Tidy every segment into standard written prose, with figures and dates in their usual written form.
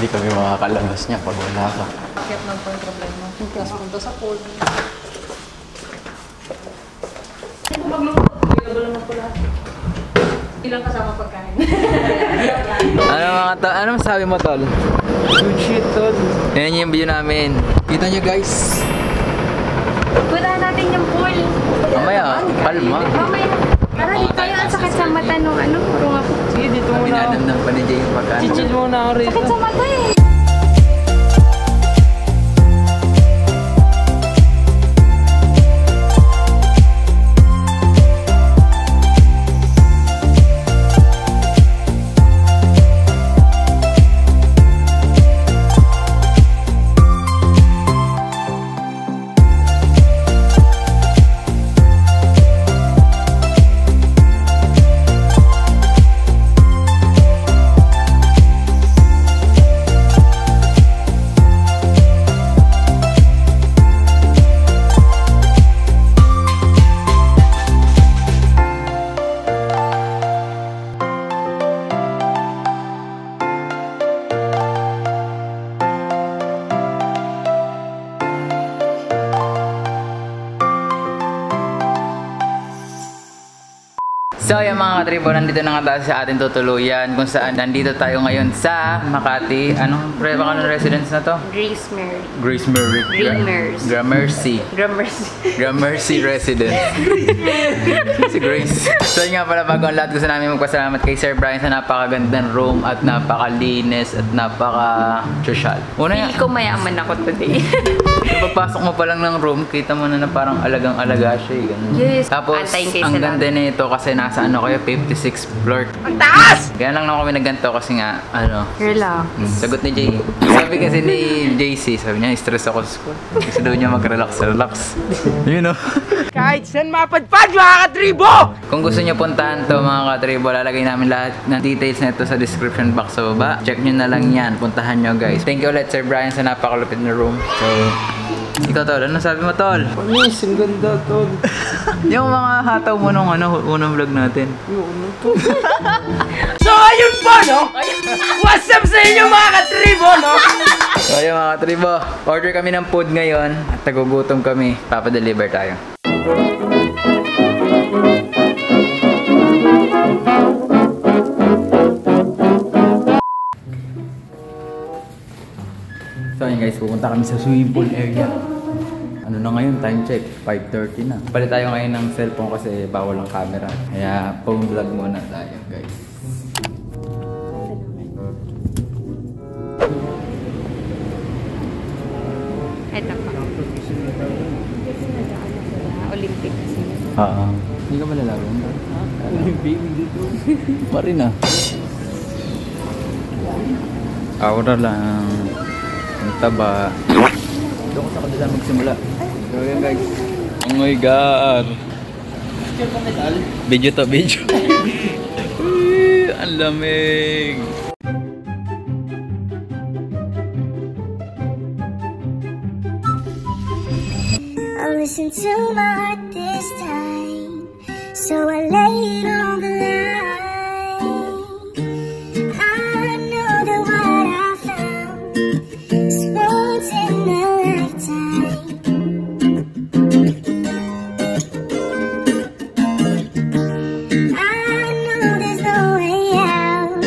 Hindi kami makakalabas niya pag wala ka. Bakit lang po yung problema? Yung class punta sa pool. Magluto. Available naman po lahat. Ilang kasama pagkain. Ano masabi mo, tol? Good shit, tol. Yan yung video namin. Kita nyo, guys. Punta natin yung pool. Mamaya, kalma. Mamaya. Tara, dito tayo. Ang sakit sa mata nung ano. Puro nga po. Sige, dito muna ako. Pinadamdam pa ni Jay yung pagkano. Chichil muna ako rito. Sakit sa mata eh. So yung mga katribo, nandito na nga tayo sa ating tutuluyan kung saan nandito tayo ngayon sa Makati. Anong residence na to? Grace Mary. Grace Mary. Gramercy. Gramercy residence. Si Grace. So yun nga pala, bago ang lahat gusto namin magpasalamat kay Sir Brian sa napakagandang room at napakalinis at napaka-social. Una Feel ko mayaman ako today. pagpasok mo pa lang ng room, kita mo na parang alagang-alaga siya eh. Ganun. Yes. Tapos, ang ganda nito kasi nasa ano kayo, 56th floor. Ang taas! Kaya lang kami nagganto kasi nga, ano. Relax. Sagot ni Jay. Sabi kasi ni JC, sabi niya, stress ako sa school. Gusto daw niya mag-relax. You know? Kahit saan mapadpad, mga katribo! Kung gusto niyo puntahan to mga katribo, lalagay namin lahat ng details nito sa description box sa baba. Check nyo na lang yan. Puntahan nyo guys. Thank you ulit Sir Brian sa napakalupit na room. So, ikaw tol, ano sabi mo tol? Panis, ang ganda, tol. Yung mga hataw mo nung unang vlog natin. So, ayun po, no? What's up sa inyo, mga katribo, no? So, ayun mga katribo, order kami ng food ngayon at nagugutom kami. Papadeliver tayo. So ayun guys, pupunta kami sa swimming pool area. Ano na ngayon? Time check, 5:30 na. Palit tayo ngayon ng cellphone kasi bawal ang camera. Kaya phone vlog muna tayo guys. Ito pa. Kasi nag-ano sila, Olympic kasi. Oo. Hindi ka ba lalaban? Olympic, hindi to. Marina. Aura lang. Ang taba. Doon ko sa kanila magsimula. So yun guys. Oh my God. Video to, video. Ang lamig. I'll listen to my heart this time, so I lay it on the line. I know that what I found is once in a lifetime. I know there's no way out,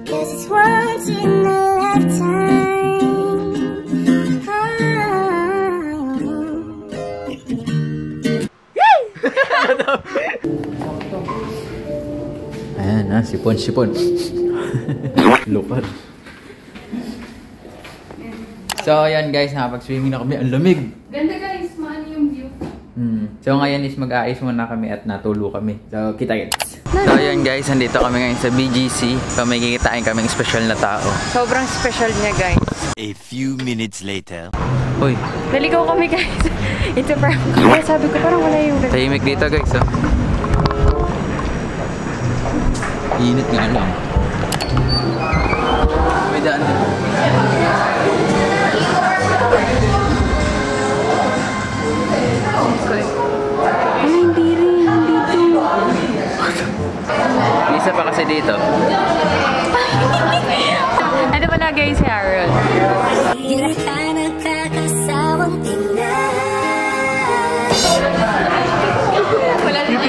'cause it's once in a lifetime. Ayan ha, sipon. Lupad. So ayan guys, nakapag-swimming na kami. Ang lamig! Ganda guys, maano yung view. So ngayon is mag-aayos muna kami at natulo kami. So kita-kits. So yun guys, nandito kami ngayon sa BGC. So may kikitain kaming special na tao. Sobrang special niya, guys. A few minutes later. Uy, Naligaw kami, guys. It's a prank. Kaya sabi ko, parang wala yung... tahimik dito guys, oh. Init nga lang. May daan din. Ay, hindi rin. Dito. Isa pa kasi dito. Ano pala, guys, si Aaron? Ilan ka nagkakasawang tingnan. Wala rin.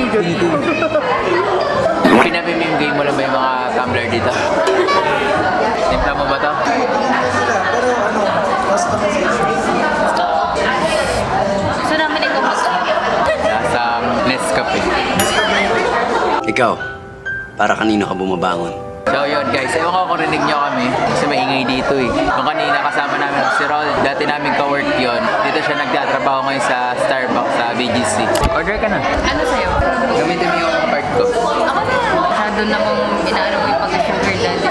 Pinamimigay mo lang ba yung mga tumbler dito? Timpla mo ba to? So namin ikaw Nasa Nescafe. Ikaw, para kanino ka bumabangon? So yun guys, ewan ko kung rinig nyo kami kasi maingay dito eh. Nung kanina kasama namin si Rol, dati namin ka-work yun. Dito siya nagtatrabaho ngayon sa Starbucks sa BGC. Order ka na. Ano sa'yo? Gamitin mo yung card ko. Ako na. Masyado namang inaano mo yung pag-sugar daddy.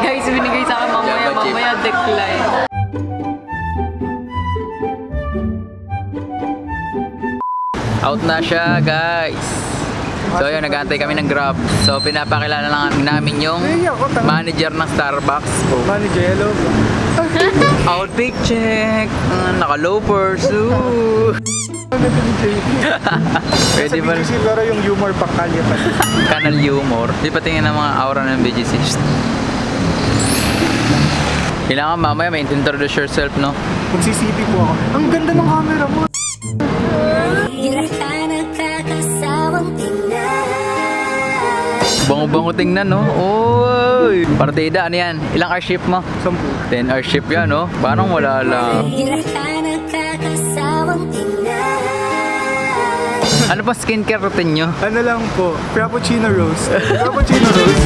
Guys, binigay sa akin mamaya decline. Out na siya guys. So yun, nag-aantay kami ng Grab. So pinapakilala lang namin yung manager ng Starbucks. Manager, hello. Outfit check! Naka-loafers. Pwede ba? Kasi siguro yung humor pa kalya pa. Kanal humor. Di pa tingin ng mga aura ng BGC. Kailangan mamaya may introduce yourself, no? Magsisiti po ako. Ang ganda ng camera mo. Ilan ka nagkakasawang tingnan. Bango-bango tingnan, no? Oy! Partida, ano yan? Ilang hour shift mo? 10 hour shift yan, no? Parang wala lang. Ilan ka nagkakasawang tingnan. Ano pa skincare routine nyo? Ano lang po, Frappuccino Rose. Frappuccino Rose.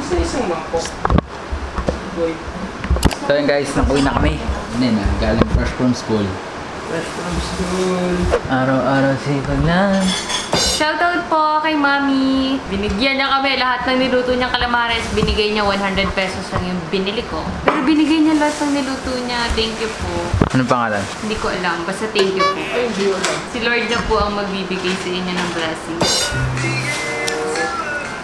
Isa-isang mangkok. So yun guys, nakuwi na kami. Ano yun ah, galing fresh from school. Fresh from school. Araw-araw sipag lang. Shoutout po kay Mami. Binigyan niya kami lahat ng niluto niyang calamares. Binigay niya 100 pesos lang yung binili ko. Pero binigay niya lahat ng niluto niya. Thank you po. Anong pangalan? Hindi ko alam. Basta thank you po. Si Lord na po ang magbibigay sa inyo ng blessing.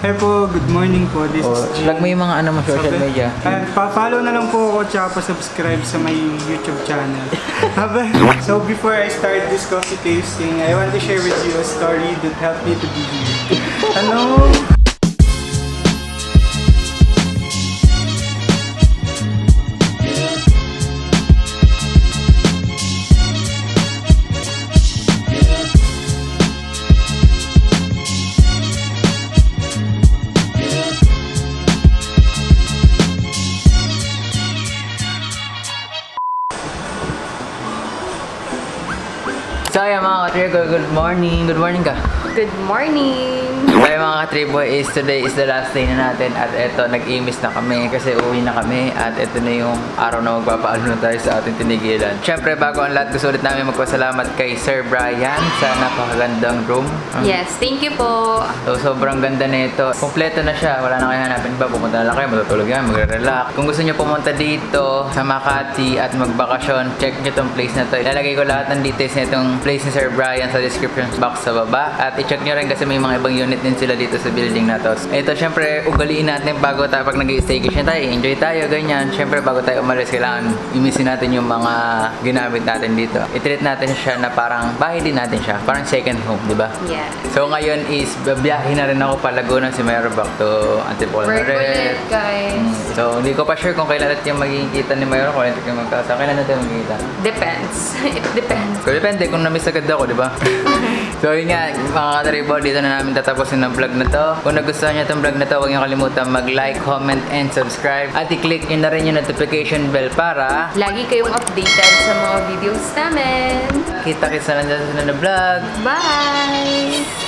Hey po, good morning po. This is G. Lag mo yung mga ano mo social media. Pa-follow na lang po ako tsaka pa-subscribe sa my YouTube channel. So before I start this coffee tasting, I want to share with you a story that helped me to be here. Hello! So ayan mga katribo, good morning. Good morning ka. Good morning! So ayan mga katribo, today is the last day na natin. At eto, nag-imis na kami kasi uwi na kami. At eto na yung araw na magpapaalon na tayo sa ating tinigilan. Siyempre bago ang lahat, gusto ulit namin magpasalamat kay Sir Brian sa napakagandang room. Yes, thank you po. So sobrang ganda nito. Kompleto na siya. Wala na kayo hanapin ba? Pumunta na lang kayo, matutulog yan, magre-relax. Kung gusto nyo pumunta dito sa Makati at magbakasyon, check nyo tong place na to. Ilalagay ko lahat ng details na itong place ni Sir Brian sa description box sa baba. At i-check nyo rin kasi may mga ibang unit din sila dito sa building na to. Ito syempre, ugaliin natin bago tayo pag nag-staycation tayo, enjoy tayo, ganyan. Syempre bago tayo umalis, kailangan imisin natin yung mga ginamit natin dito. I-treat natin siya na parang bahay din natin siya. Parang second home, di ba? Yes. So ngayon is babiyahin na rin ako pa Laguna si Mayro back to Antipolo na Work ulit, rin. guys. So hindi ko pa sure kung kailan natin yung magkikita ni Mayro, kung kailan natin yung magkasa. Kailan natin magkikita? Depends. It depends. So depende kung na-miss agad ako, di ba? So yun nga, mga katribo, dito na namin tatapusin ang vlog na to. Kung nagustuhan nyo itong vlog na to, huwag nyo kalimutan mag-like, comment, and subscribe. At i-click nyo na rin yung notification bell para Lagi kayong updated sa mga videos namin. kita-kita na sa sunod na vlog. Bye!